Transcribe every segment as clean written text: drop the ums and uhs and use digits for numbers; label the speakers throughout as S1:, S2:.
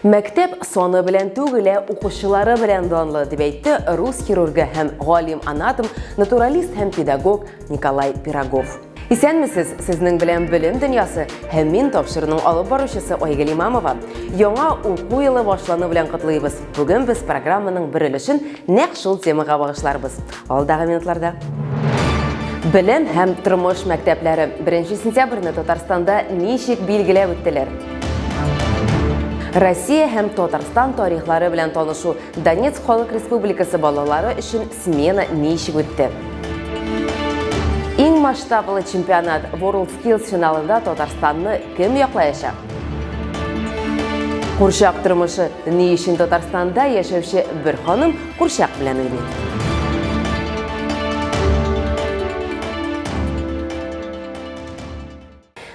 S1: Мәктәп саны белән түгел, укучылары белән данлы дип әйтте рус хирургы һәм галим анатом, натуралист һәм педагог Николай Пирогов. Исәнмесез, сезнең белән белем дөньясы һәм мин тапшыруның алып баручысы Айгөл Имамова. Яңа уку елы башлану белән котлыйбыз. Бүген без программаның бер өлешен нәкъ шул темага багышларбыз. Алдагы минутларда. Белем һәм тормыш мәктәпләре 1 сентябрьне Татарстанда ничек билгеләп үттеләр? Россия һәм Татарстан тарихлары белән танышу Донецк Халык Республикасы балалары өчен смена ничек үтте? Иң масштаблы чемпионат WorldSkills финалында Татарстанны кем яклаячак? Курчак тормышы ни өчен Татарстанда яшәүче бер ханым курчак белән уйный?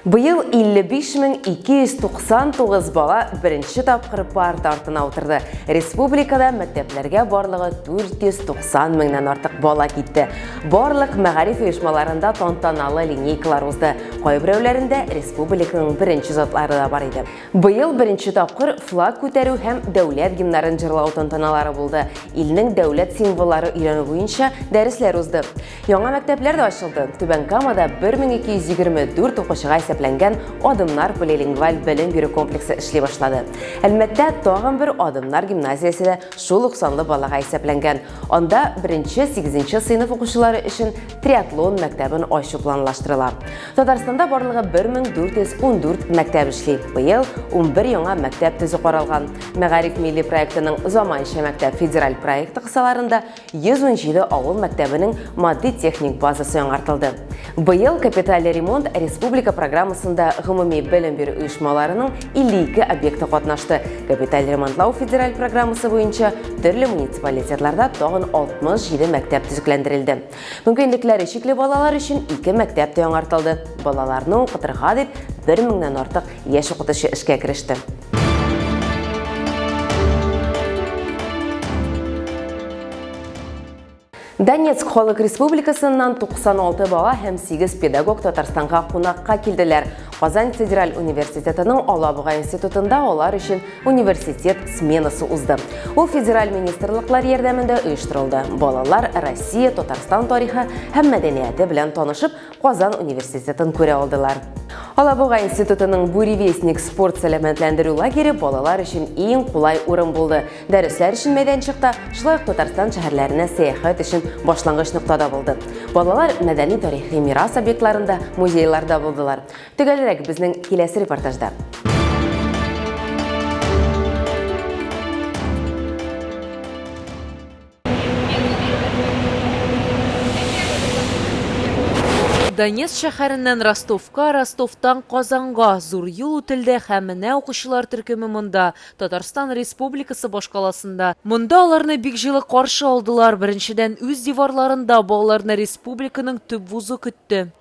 S1: Быел 55299 бала беренче тапкыр парта артына утырды. Республикада мәктәпләргә барлыгы 490 меңнән артык бала китте. Барлык мәгариф оешмаларында тантаналы линейкалар узды. Кайберәүләрендә республиканың беренче затлары да бар иде. Быел беренче тапкыр флаг күтәрү һәм дәүләт гимнарын җырлау тантаналары булды. Илнең дәүләт символлары өйрәнү буенча дәресләр узды. Яңа мәктәпләр дә ачылды. Түбән Камада 1224 укучыга ләнгән Адымнар полилингваль белем бирү комплексы эшли башлады. Әлбәттә, тагын бер Адымнар гимназиясе дә шул ук санлы балага исәпләнгән. Анда 1-8 сыйныф укучылары өчен триатлон мәктәбен ачу планлаштырыла. Татарстанда барлыгы 1414 мәктәп эшли. Быел 11 яңа мәктәп төзү каралган. Мәгариф милли проектының заманча мәктәп федераль проекты кысаларында 117 авыл мәктәбенең матди-техник базасы яңартылды. Быел капиталь ремонт республика программасында гомуми белем бирү оешмаларының 52 объекты катнашты. Капиталь ремонтлау федераль программасы буенча төрле муниципалитетларда тагын 67 мәктәп төзекләндерелде. Мөмкинлекләре чикле балалар өчен 2 мәктәп тә яңартылды. Балаларны укытырга дип 1000 артык яшь укытучы эшкә кереште. Донецк Халык Республикасыннан 96 бала һәм 8 педагог Татарстанга кунакка килделәр. Казан федераль университетының Алабуга институтында алар өчен университет сменасы узды. Ул федераль министрлыклар ярдәмендә оештырылды. Балалар Россия, Татарстан тарихы һәм мәдәнияте белән танышып, Казан университетын күрә алдылар. Алабуга институтының Буревестник спорт сәламәтләндерү лагере балалар өчен иң кулай урын булды. Дәресләр өчен мәйданчыкта, шулай ук Татарстан шәһәрләренә сәяхәт өчен башлангыч нуктада булды. Балалар мәдәни тарихи мирас объектларында, музейларда булдылар. Төгәлрәк безнең киләсе репортажда. Донецк шәһәреннән Ростовка, Ростовтан Казанга зур юл үтелде һәм менә укучылар төркеме монда, Татарстан Республикасы башкаласында. Монда аларны бик җылы каршы алдылар. Беренчедән үз диварларында балаларны республиканың төп вузы көтте.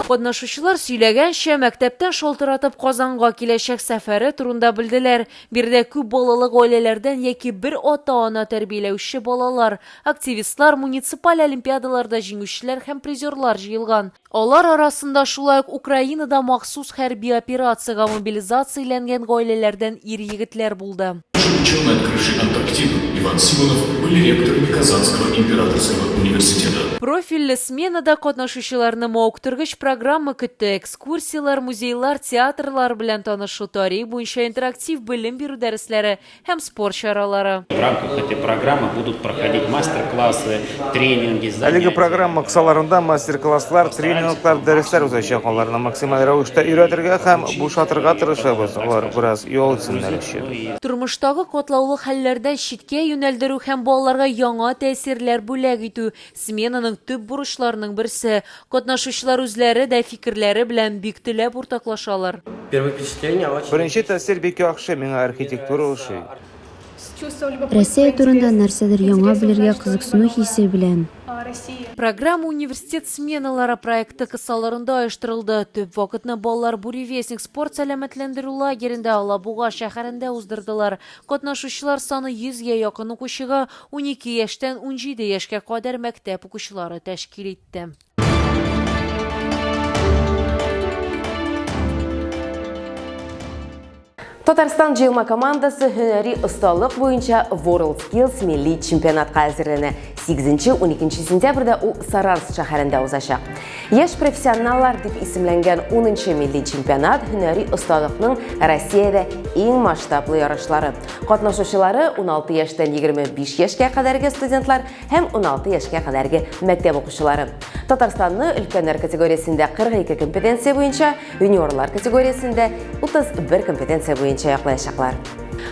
S1: Катнашучылар сөйләгәнчә, мәктәптән шалтыратып Казанга киләчәк сәфәре турында белделәр. Бирдә күп балалы гаиләләрдән яки бер ата-ана тәрбияләүче балалар, активистлар, муниципаль олимпиадаларда җиңүчеләр һәм призерлар җыелган. Алар арасында шулай ук Украинада махсус хәрби операциягә мобилизацияләнгән гаиләләрдән ир-егетләр булды.
S2: Ученые от крыши Антарктиды Иван Симонов были ректорами Казанского императорского университета.
S1: Профильле сменада катнашучыларны мауктыргыч программа көтте. Экскурсиялар, музейлар, театрлар белән танышу, тарих буенча интерактив белем бирү дәресләре һәм спорт чаралары.
S3: В рамках этой программы будут проходить мастер-классы, тренинги,
S4: Әлеге программа кысаларында мастер-класслар, тренинглар, дәресләр узачак. Аларны максималь рәвештә өйрәтергә һәм бушатырга тырышабыз. Алар бераз ял итсеннәр өчен.
S1: Тормыштагы катлаулы хәлләрдән читкә юнәлдерү һәм балаларга яңа тәэсирләр бүләк итү сменаның төп бурычларының берсе. Катнашучылар үзләре дә фикерләре белән бик теләп уртаклашалар.
S4: Беренче тәэсир бик яхшы, миңа архитектура ошый.
S5: Россия турында нәрсәдер яңа белергә кызыксыну хисе белән.
S1: Программа университет сменалары проекты кысаларында оештырылды. Төп вакытны балалар Буревестник спорт сәламәтләндерү лагерендә Алабуга шәһәрендә уздырдылар. Катнашучылар саны 100-гә якын укучыга 12 яшьтән 17 яшькә кадәр мәктәп укучылары тәшкил итте. Татарстан жиылма командасы hünəri ысталык бойынша World Skills milli чемпионатқа әзірлене. 8-12 сентябрьдә у Саранск шәһәрендә узачак. Яшь профессионаллар дип исемләнгән 10-нчы milli чемпионат hünəri ысталыкның Россиядә иң масштаблы ярышлары. Катнашучылары 16 яшьтән 25 яшькә кадәрге студентлар һәм 16 яшькә кадәрге мәктәп укучылары. Татарстанны өлкәннәр категориясендә 42 компетенция буенча, юниорлар категориясендә 31 компетенция буенча яклаячаклар.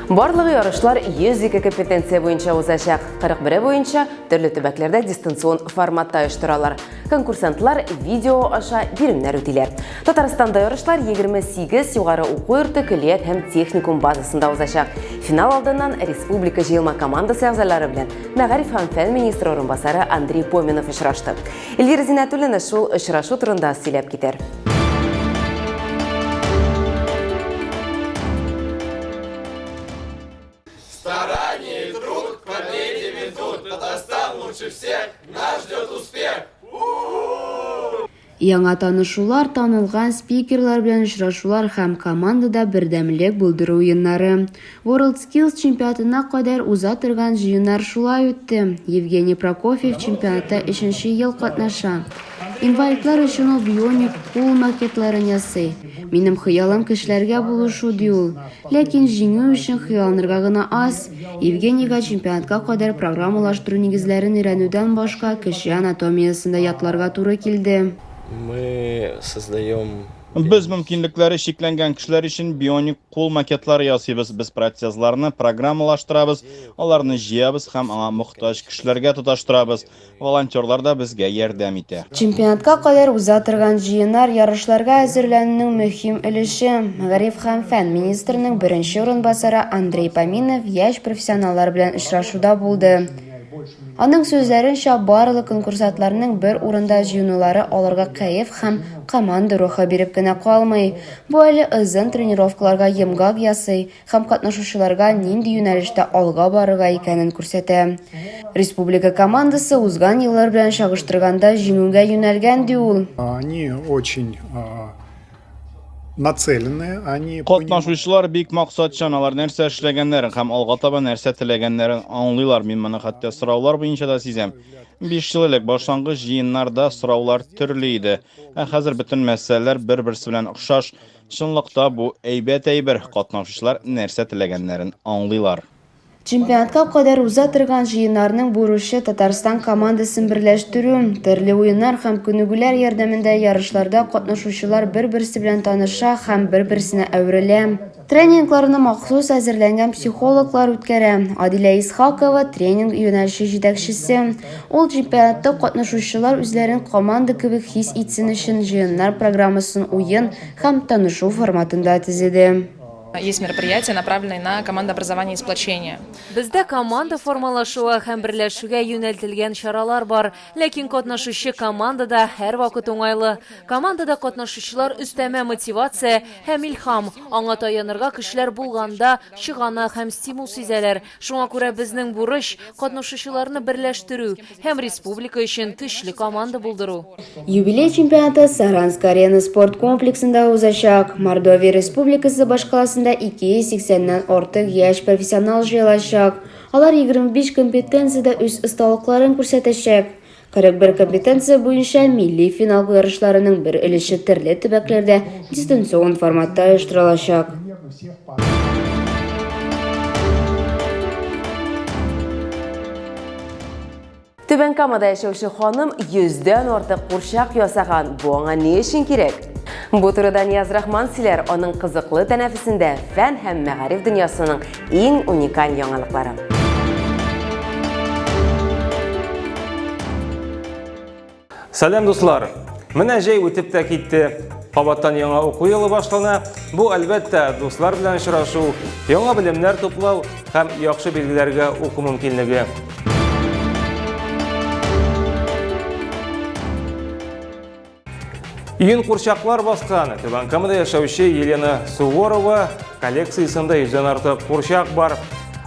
S1: Барлыгы ярышлар 102 компетенция буенча узачак, 41 буенча төрле төбәкләрдә дистанцион форматта оештыралар. Конкурсантлар видео аша биремнәр үтиләр. Татарстанда ярышлар 28 югары уку йорты, коллег һәм техникум базасында узачак. Финал алдыннан республика җыелма командасы әгъзалары белән Мәгариф һәм фән министры орынбасары Андрей Поминов очрашты. Эльвира Зиннәтуллина шул очрашу турында сөйләп китәр.
S6: Старание и труд к победе ведут. Татарстан лучше всех, нас ждет успех.
S5: Яңа танышулар, танылган спикерлар белән очрашулар һәм командада бердәмлек булдыру уеннары. World Skills чемпионатына кадәр уза торган җыеннар шулай үтте. Евгений Прокофьев чемпионатта 3нче ел катнаша. Инвалидлар өчен ул бионик кул макетларын ясый. Минем хыялым кешеләргә булышу ди ул. Ләкин җиңү өчен хыялланырга гына аз. Евгенийга чемпионатка кадәр программалаштыру нигезләрен өйрәнүдән башка кеше анатомиясында ятларга туры килде.
S7: Мы создаем...
S8: Biz mümkünlükleri şekillengen kişiler için biyonik kol maketleri yasayız. Biz protezlarını programmalaştırabız. Onlarını jiyabız hem ana muhtaç kişilerge tutaştırabız. Volontyorlar da bizge yardım iter.
S5: Чемпионатка кадәр уза торган җыеннар ярышларга әзерләнүнең мөһим өлеше. Мәгариф һәм фән министрының беренче орынбасары Андрей Поминов яшь профессионаллар белән очрашуда булды. Аның сүзләренчә, барлык конкурсантларның бер урында җыенулары аларга кайф һәм команда рухы биреп кенә калмый. Бу әле озын тренировкаларга йомгак ясый һәм катнашучыларга нинди юнәлештә алга барырга икәнен күрсәтә. Республика командасы узган еллар белән чагыштырганда җиңүгә юнәлгән ди ул.
S9: Они очень нацелены, они...
S8: Катнашучылар бик максатчан, алар нәрсә эшләгәннәрен һәм алга таба нәрсә теләгәннәрен аңлыйлар. Мин моны хәтта сораулар буенча да сизәм. 5 ел элек башлангыч җыеннарда сораулар төрле иде. Хәзер бөтен мәсьәләләр бер-берсе белән охшаш. Чынлыкта бу әйбәт әйбер. Катнашучылар нәрсә теләгәннәрен аңлыйлар.
S5: Чемпионатка кадәр уза торган җыеннарның бурычы Татарстан командасын берләштерү. Төрле уеннар һәм күнегүләр ярдәмендә ярышларда катнашучылар бер-берсе белән таныша һәм бер-берсенә әверелә. Тренингларны махсус әзерләнгән психологлар үткәрә. Адилә Исхакова тренинг юнәлеше җитәкчесе. Ул чемпионатта катнашучылар үзләрен команда кебек хис итсен өчен җыеннар программасын уен һәм танышу форматында төзеде.
S10: Есть мероприятия, направленные на командообразование и сплочение.
S11: Бездә команда формалашуы һәм берләшүгә юнәлтелгән чаралар бар, ләкин катнашучы командада һәр вакыт уңайлы. Командада катнашучылар өстәмә мотивация һәм илһам, аңа таянырга кешеләр булганда чыгана һәм стимул сизәләр. Шуңа күрә безнең бурыч катнашучыларны берләштерү һәм республика өчен көчле команда булдыру.
S5: Юбилей чемпионаты Саранск-Арена спорт комплексында узачак. Мордовия Республикасы башкаласында 280-нән артык яшь профессионал җыелачак. Алар 25 компетенциядә үз осталыкларын күрсәтәчәк. 41 компетенция буенча милли финал ярышларының бер өлеше төрле төбәкләрдә дистанцион форматта оештырылачак.
S1: Түбән Камада яшәүче ханым 100дән артык курчак ясаган. Бу аңа ни өчен кирәк? Бу турыда Нияз Рахман сөйләр аның кызыклы тәнәфесендә фән һәм мәгариф дөньясының иң уникаль яңалыклары.
S4: Сәлам дуслар. Менә җәй үтеп тә китте. Кабаттан яңа уку елы башлана. Бу әлбәттә дуслар белән очрашу, яңа белемнәр туплау һәм яхшы билгеләргә уку мөмкинлеге. Июн курчаклар баскан. Түбән Камада яшәүче Елена Суворова коллекциясында 100дән артык курчак бар.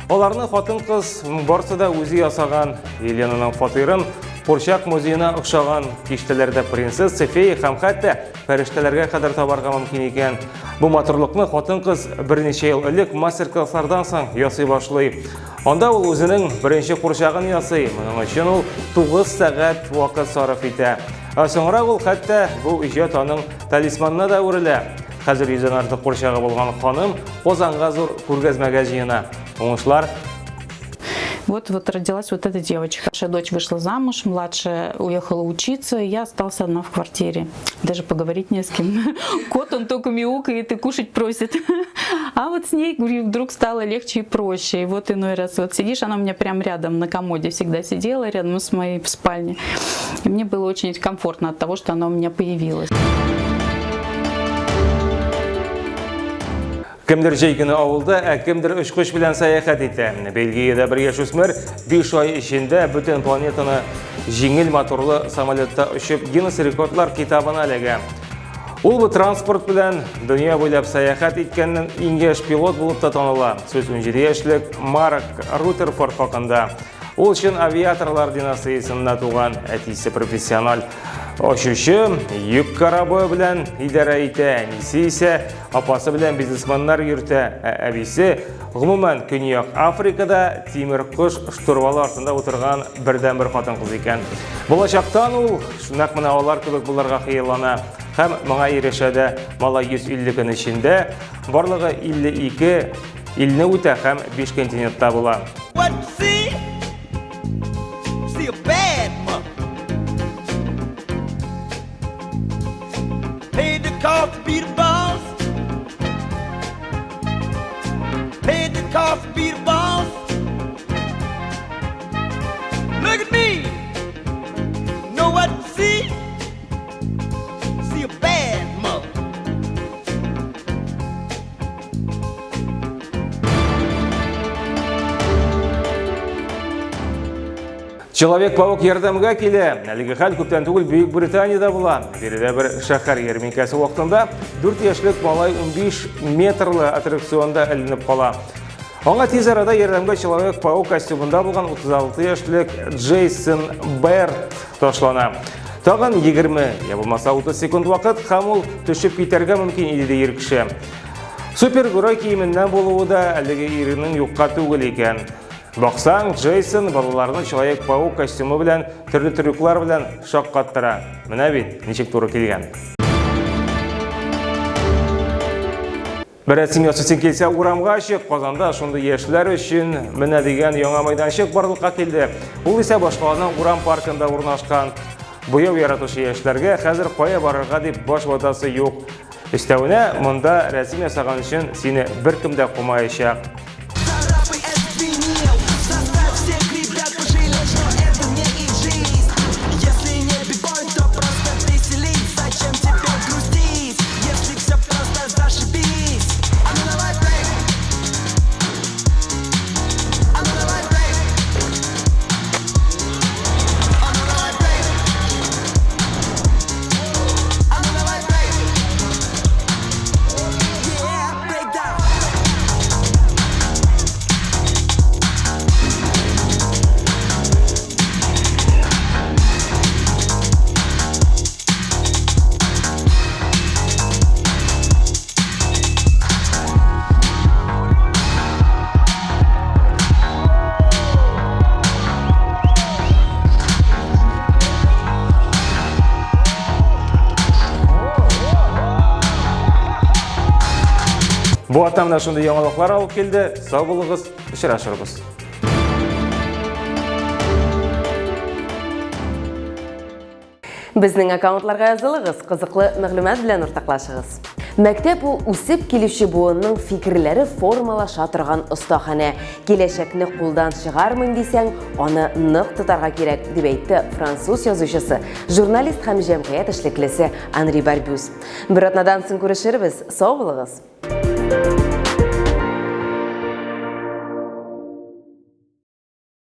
S4: Аларны хатын-кыз барсы да үзе ясаган. Еленаның фатирын курчак музеена охшаган киштәләрдә принцесса, фея һәм хәтта фәрештәләргә кадәр табарга мөмкин икән. Бу матурлыкны хатын-кыз берничә ел элек мастер-класслардан соң ясый башлый. Анда ул үзенең беренче курчагын ясый. Моның өчен ул 9 сәгать вакыт сарыф итә. Соңрак ул хәтта бу иҗат аның талисманына да үрелә. Хәзер 100-дән артык курчагы булган ханым Казанга зур күргәзмәгә җыена. Уңышлар.
S12: Вот родилась вот эта девочка. Наша дочь вышла замуж, младшая уехала учиться, и я осталась одна в квартире. Даже поговорить не с кем. Кот, он только мяукает и кушать просит. А вот с ней, говорю, вдруг стало легче и проще. И вот иной раз вот сидишь, она у меня прям рядом на комоде всегда сидела, рядом с моей в спальне. И мне было очень комфортно от того, что она у меня появилась.
S4: Кемдер җәй көне авылда, кемдер очкыч белән сәяхәт итә. Бельгиядә бер яшүсмер 5 ай эчендә бөтен планетаны җиңел моторлы самолетта очып Гиннес рекордлар китабына эләгә. Ул бу транспорт белән дөнья буйлап сәяхәт иткәннән иң яшь пилот булып та таныла. 17 яшьлек Марк Рутерфорд хакында. Ул өчен авиаторлар династиясында туган, әтисе профессиональ очучы, йөк корабы белән идарә итә, әнисе исә апасы белән бизнесменнар йөртә, әбисе гомумән Көньяк Африкада тимер кош штурвалы артында утырган бердән-бер хатын-кыз икән. Булачактан ул шунак менә алар кебек булырга хыяллана һәм моңа ирешә дә. Малай 150 көн эчендә барлыгы 52 илне үтә һәм 5 континентта була.
S6: A bad mother paid the cost to be the boss. Paid the cost to be the boss. Look at me. Know what to see? See a bad mother.
S4: Человек-паук ярдәмгә килә. Әлеге хәл күптән түгел Бөек Британияда була. Биредә бер шәһәр ярминкәсе вакытында 4 яшьлек малай 15 метрлы аттракционда эленеп кала. Аңа тиз арада ярдәмгә Человек-паук костюмында булган 36 яшьлек Джейсон Берт ташлана. Тагын 20, я булмаса 30 секунд вакыт һәм ул төшеп китәргә мөмкин иде дияр кеше. Супергерой киеменнән булуы да әлеге иренең юкка түгел икән. Баксаң, Джейсон балаларны Человек-паук костюмы белән, төрле трюклар белән шаккаттыра. Менә бит, ничек туры килгән. Бәрәсем ясыйсы килсә урамга чык, Казанда шундый яшьләр өчен менә дигән яңа мәйданчык барлыкка килде. Ул исә башкаланың урам паркында урнашкан. Буяу яратучы яшьләргә хәзер кая барырга дип баш ватасы юк. Өстәвенә, монда рәсем ясаган өчен сине беркем дә кумаячак. Бу атамда шундый яңалыклар алып келді. Сау булыгыз, очрашырбыз.
S1: Безнең аккаунтларга язылыгыз, кызыклы мәгълүмат белән уртаклашыгыз. Мәктәп ул үсеп килүче буынның фикерләре формалаша торган остаханә. Киләчәкне кулдан чыгармын дисәң, аны нык тотарга кирәк, дип әйтте француз язучысы, журналист һәм җәмгыять эшлеклесе Анри Барбюс. Бер атнадан соң күрешербез. Сау булыгыз.